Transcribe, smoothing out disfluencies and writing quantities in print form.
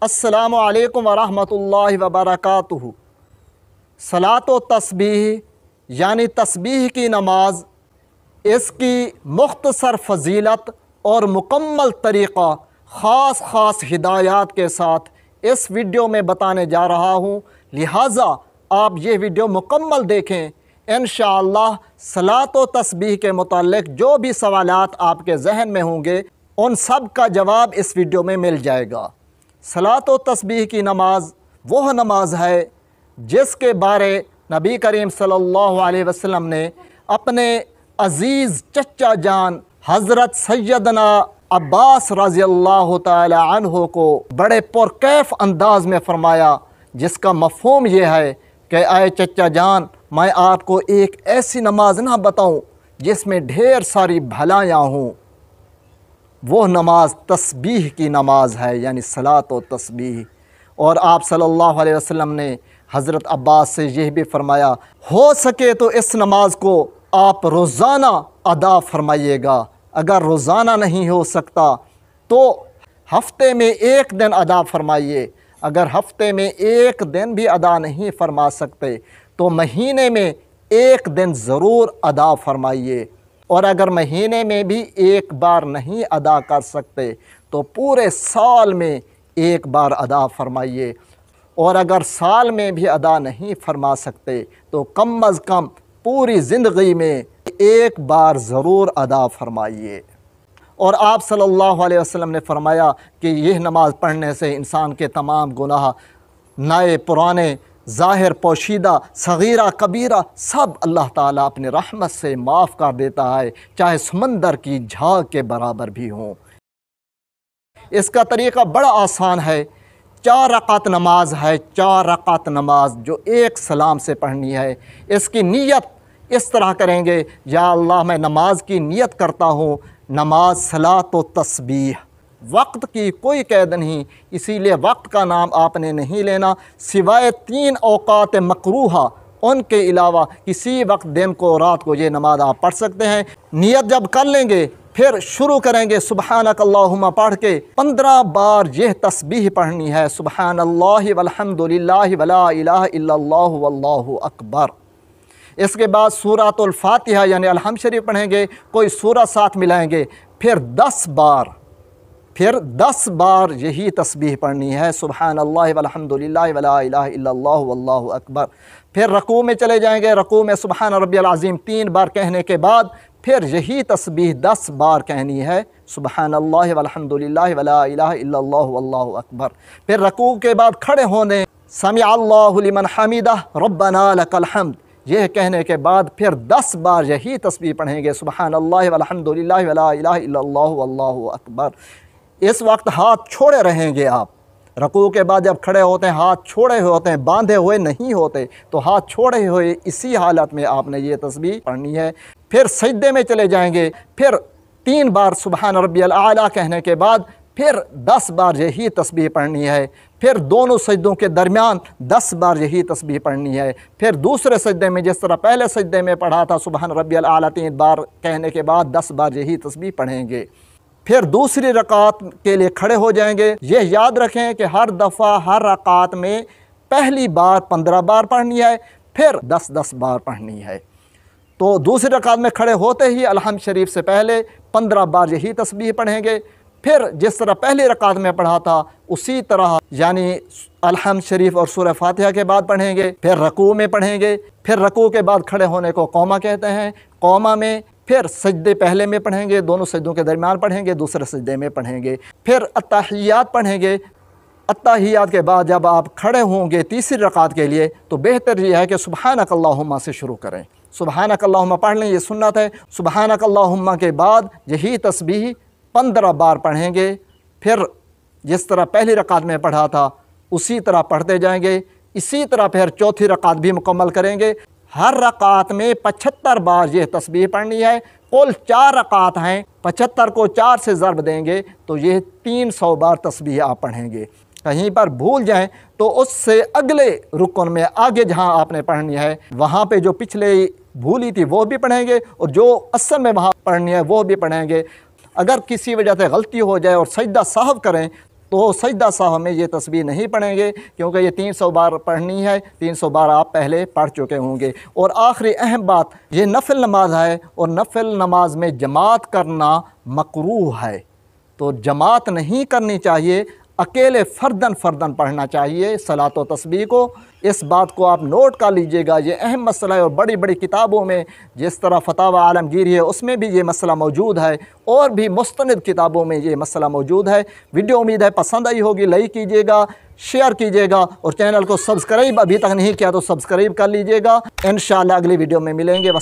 अस्सलामु अलैकुम वरहमतुल्लाहि वबरकातुहू। सलात व तस्बीह यानी तस्बीह की नमाज, इसकी मुख्तसर फ़जीलत और मुकम्मल तरीक़ा ख़ास हिदायत के साथ इस वीडियो में बताने जा रहा हूँ। लिहाजा आप ये वीडियो मुकम्मल देखें। इंशाअल्लाह सलात व तस्बीह के मुताल्लिक़ जो भी सवालात आपके जहन में होंगे उन सब का जवाब इस वीडियो में मिल जाएगा। सलात व तस्बीह की नमाज वह नमाज है जिसके बारे नबी करीम सल्लल्लाहु अलैहि वसल्लम ने अपने अज़ीज़ चच्चा जान हज़रत सैयदना अब्बास रज़ियल्लाहु ताला अन्हु को बड़े पुरकैफ़ अंदाज़ में फ़रमाया, जिसका मफ़हूम ये है कि आए चच्चा जान, मैं आपको एक ऐसी नमाज ना बताऊं जिसमें ढेर सारी भलाइयाँ हों। वो नमाज तस्बीह की नमाज है, यानी सलात व तस्बीह। और आप सल्लल्लाहु अलैहि वसल्लम ने हज़रत अब्बास से यह भी फ़रमाया, हो सके तो इस नमाज को आप रोज़ाना अदा फ़रमाइएगा। अगर रोज़ाना नहीं हो सकता तो हफ़्ते में एक दिन अदा फ़रमाइए। अगर हफ़्ते में एक दिन भी अदा नहीं फ़रमा सकते तो महीने में एक दिन ज़रूर अदा फ़रमाइए। और अगर महीने में भी एक बार नहीं अदा कर सकते तो पूरे साल में एक बार अदा फ़रमाइए। और अगर साल में भी अदा नहीं फरमा सकते तो कम अज़ कम पूरी ज़िंदगी में एक बार ज़रूर अदा फ़रमाइए। और आप सल्लल्लाहु अलैहि वसल्लम ने फ़रमाया कि यह नमाज़ पढ़ने से इंसान के तमाम गुनाह, नए पुराने, ज़ाहिर पोशीदा, सगीरा कबीरा, सब अल्लाह ताला अपनी रहमत से माफ़ कर देता है, चाहे समंदर की झाग के बराबर भी हों। इसका तरीक़ा बड़ा आसान है। 4 रकात नमाज है, 4 रकात नमाज जो एक सलाम से पढ़नी है। इसकी नीयत इस तरह करेंगे, या अल्लाह मैं नमाज की नीयत करता हूँ, नमाज सलात व तस्बीह। वक्त की कोई कैद नहीं, इसीलिए वक्त का नाम आपने नहीं लेना। सिवाय 3 औक़ात मकरूहा, उनके अलावा किसी वक्त दिन को रात को ये नमाज आप पढ़ सकते हैं। नियत जब कर लेंगे फिर शुरू करेंगे सुबहानक अल्लाहुम्मा पढ़ के 15 बार यह तस्बीह पढ़नी है, सुबहानल्लाहि वल्हम्दुलिल्लाहि वला इलाहा इल्लल्लाहु वल्लाहु अकबर। इसके बाद सूरतुल फातिहा यानी अलहम्द शरीफ पढ़ेंगे, कोई सूरत साथ मिलाएंगे, फिर 10 बार यही तस्बीह पढ़नी है, सुबहानल्लाहि वल्हम्दुलिल्लाहि वला इलाहा इल्लल्लाहु वल्लाहु अकबर। फिर रकू में चले जाएंगे, रकू में सुबहान रब्बियल अज़ीम 3 बार कहने के बाद फिर यही तस्बीह 10 बार कहनी है, सुबहानल्लाहि वल्हम्दुलिल्लाहि वला इलाहा इल्लल्लाहु वल्लाहु अकबर। फिर रकू के बाद खड़े होने, समिअल्लाहु लिमन हमिदह रब्बना लकल हम्द, यह कहने के बाद फिर 10 बार यही तस्बीह पढ़ेंगे, सुबहानल्लाहि वल्हम्दुलिल्लाहि वला इलाहा इल्लल्लाहु वल्लाहु अकबर। इस वक्त हाथ छोड़े रहेंगे आप। रकू के बाद जब खड़े होते हैं हाथ छोड़े हुए होते हैं, बांधे हुए नहीं होते, तो हाथ छोड़े हुए इसी हालत में आपने ये तस्बीह पढ़नी है। फिर सजदे में चले जाएंगे, फिर 3 बार सुबहान रब्बियल आला कहने के बाद फिर 10 बार यही तस्बीह पढ़नी है। फिर दोनों सजदों के दरमियान 10 बार यही तस्बीह पढ़नी है। फिर दूसरे सजदे में जिस तरह पहले सजदे में पढ़ा था, सुबहान रब्बियल आला 3 बार कहने के बाद 10 बार यही तस्बीह पढ़ेंगे। फिर दूसरी रकात के लिए खड़े हो जाएंगे। यह याद रखें कि हर दफ़ा हर रकात में पहली बार 15 बार पढ़नी है, फिर 10-10 बार पढ़नी है। तो दूसरी रकात में खड़े होते ही अलहम्द शरीफ से पहले 15 बार यही तस्बीह पढ़ेंगे। फिर जिस तरह पहली रकात में पढ़ा था उसी तरह, यानी अलहम्द शरीफ और सूरह फातिहा के बाद पढ़ेंगे। फिर रकू में पढ़ेंगे, फिर रकू के बाद खड़े होने को कौमा कहते हैं, कौमा में फिर सजदे पहले में पढ़ेंगे, दोनों सजदों के दरमियान पढ़ेंगे, दूसरे सजदे में पढ़ेंगे। फिर अत्तहियात पढ़ेंगे। अत्तहियात के बाद जब आप खड़े होंगे तीसरी रकात के लिए तो बेहतर यह है कि सुबहानक अल्लाहुम्मा से शुरू करें। सुबहानक अल्लाहुम्मा पढ़ लें, ये सुन्नत है। सुबहानक अल्लाहुम्मा के बाद यही तस्बीह 15 बार पढ़ेंगे। फिर जिस तरह पहली रकात में पढ़ा था उसी तरह पढ़ते जाएंगे। इसी तरह फिर चौथी रकात भी मुकम्मल करेंगे। हर रकात में 75 बार यह तस्बीह पढ़नी है। कुल 4 रकात हैं, 75 को 4 से ज़रब देंगे तो ये 300 बार तस्बीह आप पढ़ेंगे। कहीं पर भूल जाएं तो उससे अगले रुकन में आगे जहां आपने पढ़नी है वहां पे जो पिछले भूली थी वो भी पढ़ेंगे और जो असल में वहां पढ़नी है वो भी पढ़ेंगे। अगर किसी वजह से गलती हो जाए और सजदा साहब करें तो सजदा साहब में ये तस्बीह नहीं पढ़ेंगे, क्योंकि ये 300 बार पढ़नी है, 300 बार आप पहले पढ़ चुके होंगे। और आखिरी अहम बात, ये नफिल नमाज है और नफिल नमाज में जमात करना मकरूह है, तो जमात नहीं करनी चाहिए, अकेले फ़र्दन पढ़ना चाहिए सलात व तस्बीह को। इस बात को आप नोट कर लीजिएगा, ये अहम मसला है। और बड़ी बड़ी किताबों में जिस तरह फतावा आलमगीरी है उसमें भी ये मसला मौजूद है, और भी मुस्तनिद किताबों में ये मसला मौजूद है। वीडियो उम्मीद है पसंद आई होगी, लाइक कीजिएगा, शेयर कीजिएगा, और चैनल को सब्सक्राइब अभी तक नहीं किया तो सब्सक्राइब कर लीजिएगा। इंशाअल्लाह अगली वीडियो में मिलेंगे।